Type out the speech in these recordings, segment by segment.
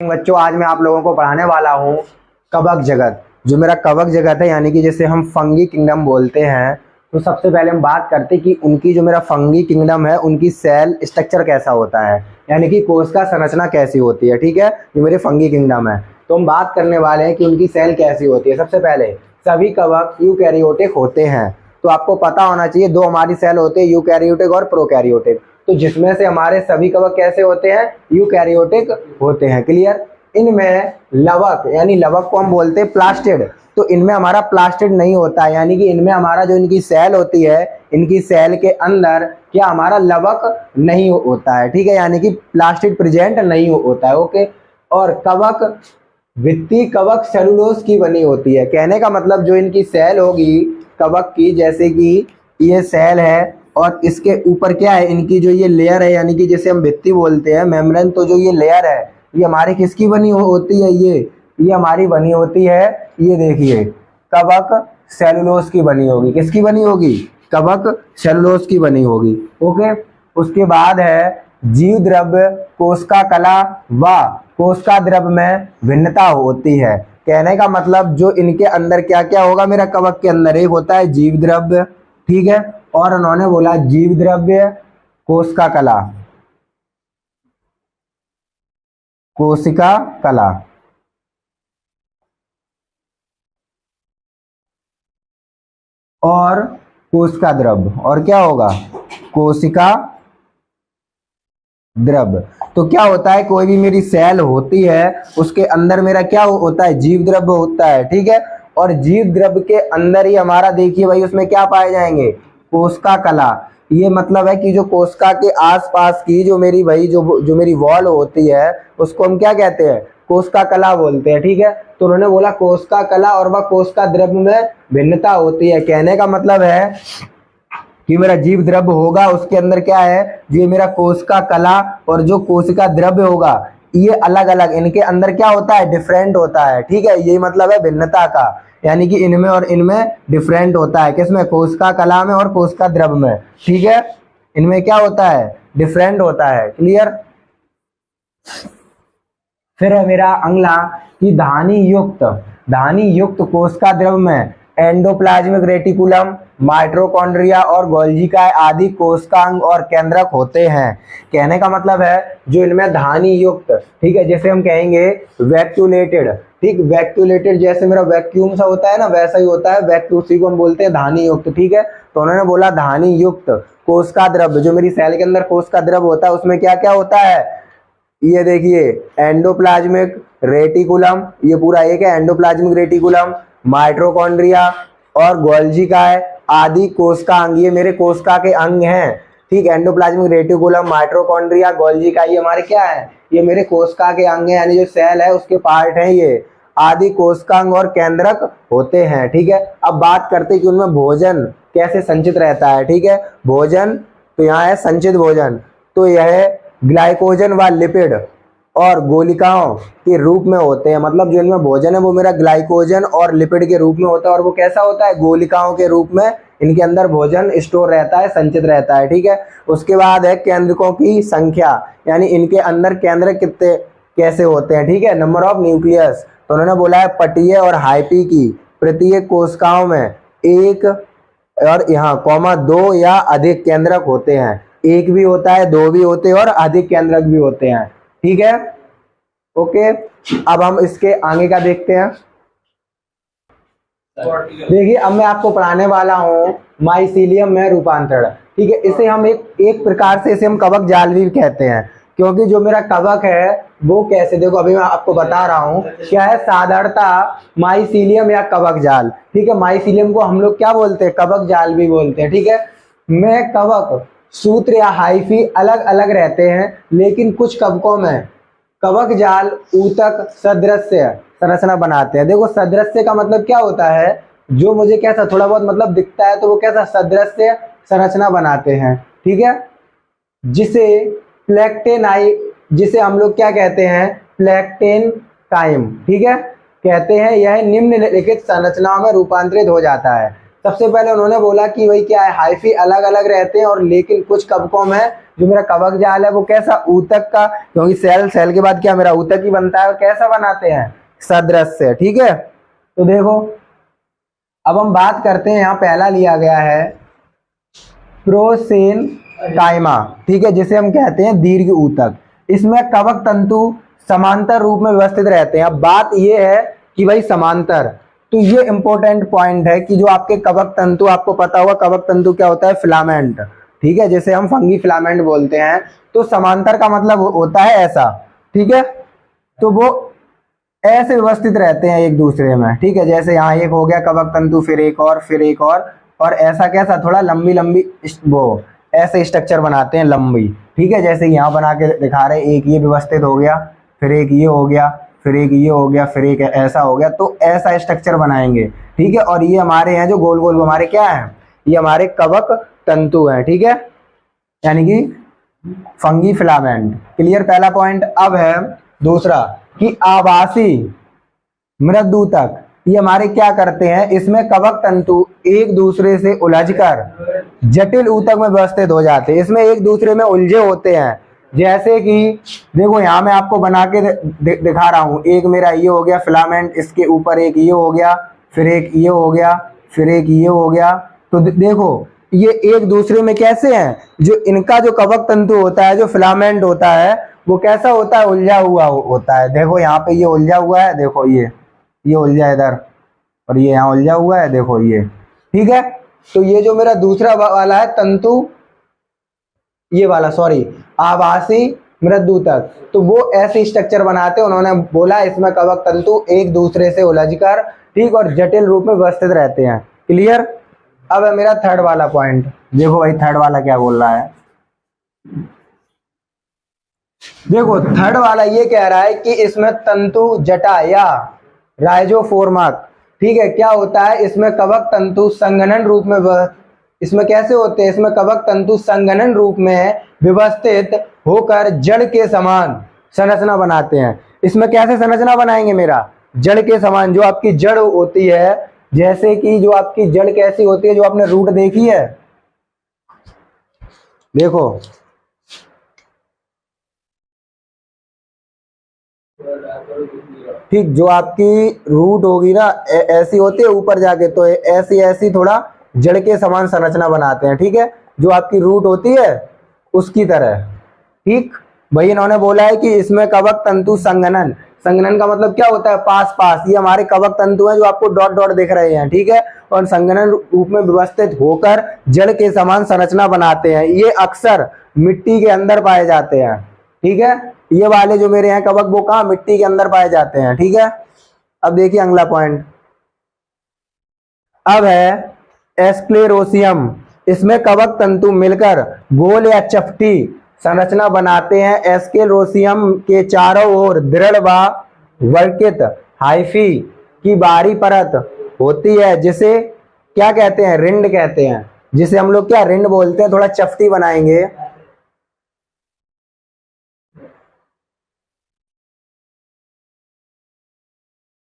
बच्चों, आज मैं आप लोगों को पढ़ाने वाला हूँ कवक जगत। जो मेरा कवक जगत है यानी कि जिसे हम फंगी किंगडम बोलते हैं। तो सबसे पहले हम बात करते हैं कि उनकी जो मेरा फंगी किंगडम है उनकी सेल स्ट्रक्चर कैसा होता है, यानी कि कोशिका संरचना कैसी होती है। ठीक है, जो मेरे फंगी किंगडम है तो हम बात करने वाले हैं कि उनकी सेल कैसी होती है। सबसे पहले सभी कवक यूकैरियोटिक होते हैं। तो आपको पता होना चाहिए दो हमारी सेल होते हैं, यूकैरियोटिक और प्रोकैरियोटिक। तो जिसमें से हमारे सभी कवक कैसे होते हैं, यूकैरियोटिक होते हैं। क्लियर। इनमें लवक यानी लवक को हम बोलते हैं प्लास्टिड। तो इनमें हमारा प्लास्टिड नहीं होता है, यानी कि इनमें हमारा जो इनकी सेल होती है, इनकी सेल के अंदर क्या हमारा लवक नहीं होता है। ठीक है, यानी कि प्लास्टिड प्रेजेंट नहीं होता है। ओके। और कवक भित्ति कवक सेलुलोज की बनी होती है। कहने का मतलब जो इनकी सेल होगी कवक की, जैसे कि ये सेल है और इसके ऊपर क्या है, इनकी जो ये लेयर है यानी कि जिसे हम भित्ति बोलते हैं, मेम्ब्रेन। तो जो ये लेयर है ये हमारी किसकी बनी होती है, ये हमारी बनी होती है, ये देखिए कवक सेलुलोज की बनी होगी। किसकी बनी होगी, कवक सेलुलोज की बनी होगी। ओके। उसके बाद है जीव द्रव्य कोशिका कला व कोशिका द्रव्य में भिन्नता होती है। कहने का मतलब जो इनके अंदर क्या क्या होगा, मेरा कवक के अंदर एक होता है जीव द्रव्य। ठीक है, और उन्होंने बोला जीव द्रव्य कोशिका कला, कोशिका कला और कोशिका द्रव्य। और क्या होगा, कोशिका द्रव्य। तो क्या होता है, कोई भी मेरी सेल होती है उसके अंदर मेरा क्या होता है, जीव द्रव्य होता है। ठीक है, और जीव द्रव्य के अंदर ही हमारा देखिए भाई उसमें क्या पाए जाएंगे, कोशिका कला। ये मतलब है कि जो कोशिका के आसपास की जो मेरी भाई जो मेरी वॉल होती है उसको हम क्या कहते हैं, कोशिका कला बोलते हैं। ठीक है, तो उन्होंने बोला कोशिका कला और वह कोशिका द्रव्य में भिन्नता होती है। कहने का मतलब है कि मेरा जीव द्रव्य होगा उसके अंदर क्या है, ये मेरा कोशिका कला और जो कोशिका द्रव्य होगा ये अलग अलग, इनके अंदर क्या होता है, डिफरेंट होता है। ठीक है, यही मतलब है भिन्नता का, यानी कि इनमें और इनमें डिफरेंट होता है। किसमें, कोशिका कला में और कोशिका द्रव्य में। ठीक है, इनमें क्या होता है, डिफरेंट होता है। क्लियर। फिर है मेरा अगला कि धानी युक्त कोशिका द्रव्य में एंडोप्लाज्मिक रेटिकुलम, माइटोकॉन्ड्रिया और गोल्जिकाए आदि कोशिकांग और केंद्रक होते हैं। कहने का मतलब है जो इनमें धानी युक्त, ठीक है, जैसे हम कहेंगे वैक्यूलेटेड। ठीक, वैक्यूलेटेड जैसे मेरा वैक्यूम सा होता है ना, वैसा ही होता है वैक्यूम, उसी को हम बोलते हैं धानी युक्त। ठीक है, तो उन्होंने बोला धानी युक्त कोशिका द्रव्य, जो मेरी सेल के अंदर कोशिका द्रव्य होता है उसमें क्या क्या होता है, ये देखिए एंडोप्लाज्मिक रेटिकुलम, ये पूरा एक है एंडोप्लाज्मिक रेटिकुलम, माइटोकॉन्ड्रिया और गोल्जिकाए आदि कोशिका अंग, ये मेरे कोशिका के अंग हैं। ठीक, एंडोप्लाज्मिक रेटिकुलम, माइटोकॉन्ड्रिया, गोल्जिका ये हमारे क्या है, ये मेरे कोशिका के अंग हैं, यानी जो सेल है उसके पार्ट हैं ये। आदि कोशिकांग और केंद्रक होते हैं। ठीक है, अब बात करते हैं कि उनमें भोजन कैसे संचित रहता है। ठीक है, भोजन तो यहाँ है संचित भोजन, तो यह ग्लाइकोजन व लिपिड और गोलिकाओं के रूप में होते हैं। मतलब जो इनमें भोजन है वो मेरा ग्लाइकोजन और लिपिड के रूप में होता है, और वो कैसा होता है, गोलिकाओं के रूप में इनके अंदर भोजन स्टोर रहता है, संचित रहता है। ठीक है, उसके बाद है केंद्रकों की संख्या, यानी इनके अंदर केंद्र कितने कैसे होते हैं। ठीक है, नंबर ऑफ न्यूक्लियस, तो उन्होंने बोला है पटीय और हाइपी की प्रत्येक कोशिकाओं में एक और यहाँ कॉमा दो या अधिक केंद्रक होते हैं। एक भी होता है, दो भी होते हैं और अधिक केंद्रक भी होते हैं। ठीक है, ओके। अब हम इसके आगे का देखते हैं। देखिए अब मैं आपको पढ़ाने वाला हूँ माइसीलियम में रूपांतरण। ठीक है, इसे हम एक प्रकार से इसे हम कवक जाल भी कहते हैं, क्योंकि जो मेरा कवक है वो कैसे, देखो अभी मैं आपको बता रहा हूँ क्या है, साधारणतः माइसीलियम या कवक जाल। ठीक है, माइसीलियम को हम लोग क्या बोलते हैं, कवक जाल भी बोलते हैं। ठीक है, में कवक सूत्र या हाइफी अलग अलग रहते हैं, लेकिन कुछ कवकों में कवक जाल ऊतक सदृश्य संरचना बनाते हैं। देखो सदृश्य का मतलब क्या होता है, जो मुझे कैसा थोड़ा बहुत मतलब दिखता है तो वो कैसा सदृश्य संरचना बनाते हैं। ठीक है, जिसे प्लेक्टेनाइ, जिसे हम लोग क्या कहते हैं, प्लेक्टेनकाइम। ठीक है, कहते हैं यह निम्नलिखित संरचनाओं में रूपांतरित हो जाता है। सबसे पहले उन्होंने बोला कि भाई क्या है, हाइफी अलग अलग रहते हैं और लेकिन कुछ कवकों में जो मेरा कवक जाल है वो कैसा, ऊतक का, क्योंकि सेल के बाद क्या मेरा ऊतक ही बनता है, और कैसा बनाते हैं, सदृश्य। ठीक है, तो देखो अब हम बात करते हैं, यहाँ पहला लिया गया है प्रोसेनकाइमा, ठीक है, जिसे हम कहते हैं दीर्घ ऊतक। इसमें कवक तंतु समांतर रूप में व्यवस्थित रहते हैं। अब बात यह है कि भाई समांतर, तो ये इंपॉर्टेंट पॉइंट है कि जो आपके कवक तंतु, आपको पता होगा कवक तंतु क्या होता है, फिलामेंट, ठीक है, जैसे हम फंगी फिलामेंट बोलते हैं। तो समांतर का मतलब होता है ऐसा, ठीक है, तो वो ऐसे व्यवस्थित रहते हैं एक दूसरे में, ठीक है, जैसे यहाँ एक हो गया कवक तंतु, फिर एक और ऐसा कैसा थोड़ा लंबी लंबी वो ऐसे स्ट्रक्चर बनाते हैं लंबी, ठीक है, जैसे यहाँ बना के दिखा रहे, एक ये व्यवस्थित हो गया, फिर एक ये हो गया, फिर एक ये हो गया, फिर एक ऐसा हो गया, तो ऐसा स्ट्रक्चर बनाएंगे, ठीक है। और ये हमारे हैं जो गोल गोल हमारे क्या है, ये हमारे कवक तंतु हैं, ठीक है, यानी कि फंगी फिलामेंट। क्लियर, पहला पॉइंट। अब है दूसरा कि आवासी मृदूतक, ये हमारे क्या करते हैं, इसमें कवक तंतु एक दूसरे से उलझकर जटिल ऊतक में व्यवस्थित हो जाते हैं, इसमें एक दूसरे में उलझे होते हैं। जैसे कि देखो यहाँ मैं आपको बना के दिखा रहा हूँ, एक मेरा ये हो गया फिलामेंट, इसके ऊपर एक ये हो गया, फिर एक ये हो गया, फिर एक ये हो गया, तो देखो ये एक दूसरे में कैसे हैं, जो इनका जो कवक तंतु होता है, जो फिलामेंट होता है, वो कैसा होता है, उलझा हुआ होता है। देखो यहाँ पे ये उलझा हुआ है, देखो ये उलझा इधर, और ये यहाँ उलझा हुआ है, देखो ये, ठीक है। तो ये जो मेरा दूसरा वाला है तंतु, ये वाला सॉरी, आवासी मृदूतक, तो वो ऐसे स्ट्रक्चर बनाते हैं। उन्होंने बोला इसमें कवक तंतु एक दूसरे से उलझकर, ठीक, और जटिल रूप में व्यवस्थित रहते हैं। क्लियर। अब है मेरा थर्ड वाला पॉइंट, देखो भाई थर्ड वाला क्या बोल रहा है। देखो थर्ड वाला ये कह रहा है कि इसमें तंतु जटा या राइजोफोर्मक, ठीक है, क्या होता है, इसमें कवक तंतु संघनन रूप में इसमें कैसे होते हैं, इसमें कवक तंतु संघनन रूप में व्यवस्थित होकर जड़ के समान संरचना बनाते हैं। इसमें कैसे संरचना बनाएंगे, मेरा जड़ के समान, जो आपकी जड़ होती है, जैसे कि जो आपकी जड़ कैसी होती है, जो आपने रूट देखी है, देखो ठीक, जो आपकी रूट होगी ना ऐसी होती है ऊपर जाके, तो ऐसी थोड़ा जड़ के समान संरचना बनाते हैं, ठीक है, जो आपकी रूट होती है उसकी तरह, ठीक। भाई इन्होंने बोला है कि इसमें कवक तंतु संघनन, संघनन का मतलब क्या होता है, पास पास, ये हमारे कवक तंतु हैं जो आपको डॉट डॉट दिख रहे हैं, ठीक है, और संघनन रूप में व्यवस्थित होकर जड़ के समान संरचना बनाते हैं। ये अक्सर मिट्टी के अंदर पाए जाते हैं, ठीक है, ये वाले जो मेरे हैं कवक, वो कहाँ, मिट्टी के अंदर पाए जाते हैं, ठीक है। अब देखिए अगला पॉइंट, अब है एस्क्लेरोसियम, इसमें कवक तंतु मिलकर गोल या चपटी संरचना बनाते हैं। एस्क्लेरोसियम के चारों ओर दृढ़ व वर्कित हाइफी की बाहरी परत होती है, जिसे क्या कहते हैं, रिंड कहते हैं, जिसे हम लोग क्या रिंड बोलते हैं। थोड़ा चपटी बनाएंगे,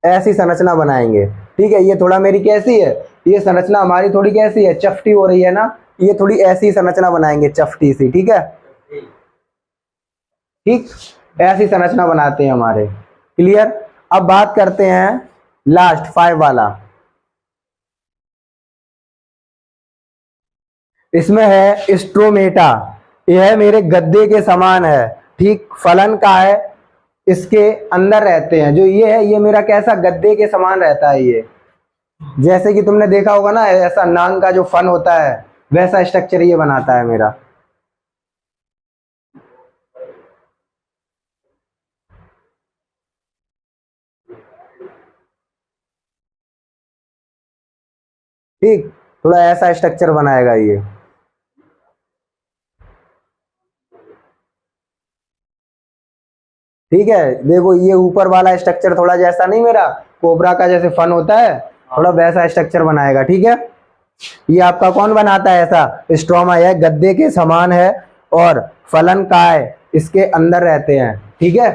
ऐसी संरचना बनाएंगे, ठीक है। ये थोड़ा मेरी कैसी है, ये संरचना हमारी थोड़ी कैसी है, चपटी हो रही है ना, ये थोड़ी ऐसी संरचना बनाएंगे, चपटी सी, ठीक है, ठीक, ऐसी संरचना बनाते हैं हमारे। क्लियर। अब बात करते हैं लास्ट 5 वाला, इसमें है स्ट्रोमेटा, यह मेरे गद्दे के समान है, ठीक, फलन का है, इसके अंदर रहते हैं। जो ये है, ये मेरा कैसा गद्दे के समान रहता है, ये जैसे कि तुमने देखा होगा ना, ऐसा नांग का जो फन होता है, वैसा स्ट्रक्चर ये बनाता है मेरा। ठीक, थोड़ा ऐसा स्ट्रक्चर बनाएगा ये, ठीक है। देखो ये ऊपर वाला स्ट्रक्चर थोड़ा जैसा नहीं, मेरा कोबरा का जैसे फन होता है, थोड़ा वैसा स्ट्रक्चर बनाएगा, ठीक है। ये आपका कौन बनाता है ऐसा, स्ट्रोमा, यह गद्दे के समान है और फलन काय इसके अंदर रहते हैं, ठीक है।